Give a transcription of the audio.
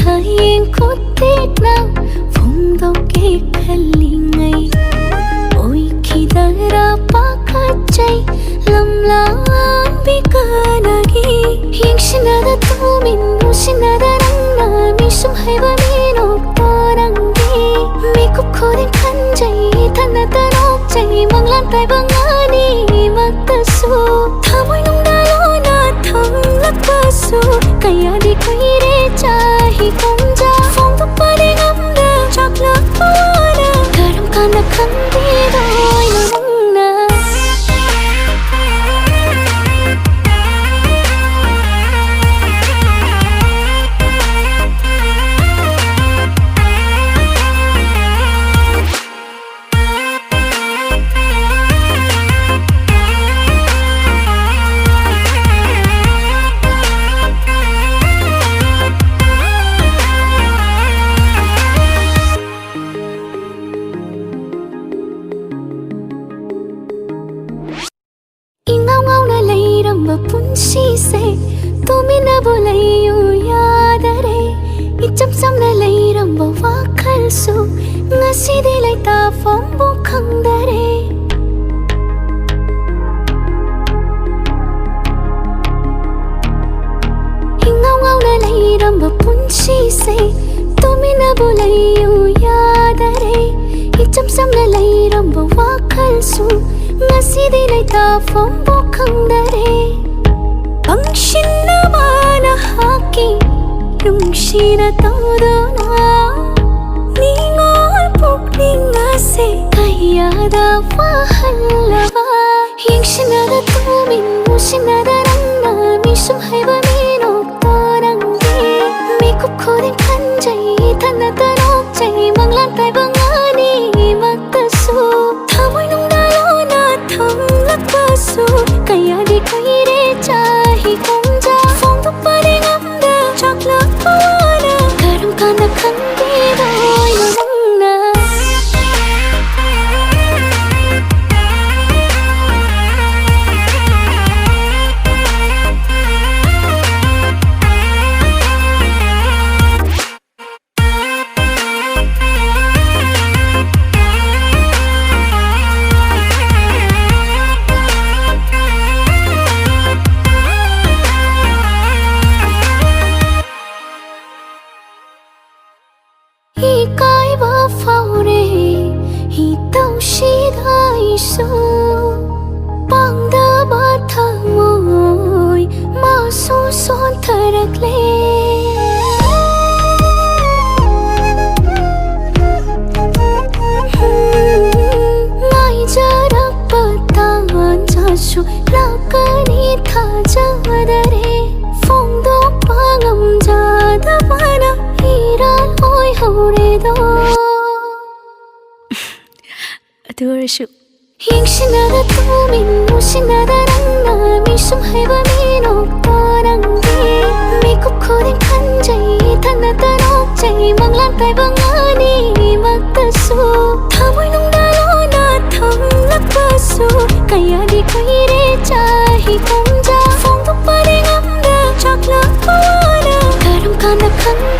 hãy có tiếc nào vùng đâu kể khali ngay ôi khi đã ra bác chay lam lan bi kanagi yang sinada tu min nu sinada nang na mi sum hai ba mi no tarangi mi ko khoden khan jai thana tanok jai manglan tai bangani matasu thamoi nung dalo na thang lakpasu kaya di koire chahi komja phong tu pare ngamda chakla pawana karam kana khandi doi na punsi tumi na bulayu yadare icham sam na leiram ba wakhal su ngasi de lai ta fom bu khangdare ingau ngau na leiram ba punsi tumi na bulayu yadare icham sam na leiram ba wakhal su ngasi de lai ta fom bu khangdare Pangshinna mana haki nungshina todona ningol pukninga se kayada wahallava yingshina tumin mushina rangna misum haiba mino tarangi miku khoden khanjai thana tanok jai manglan tai bangani matasu thamoi nung dalo na thang lakpasu kaya di koire chahi komja phong tu pare ngamda chakla pawana karam kana khandi doi na lakani tha jadare phong do pangam jada bana iral oi hore do adorashu yingshina tumin mushina rangna misum haiba mino tarangi miku khoden khanjai thana tanok jai manglan tai bangani matasu thamoi nung dalo na thang lakpasu kaya di koire chahi komja phong tu pare ngamda chakla pawana karam kana khandi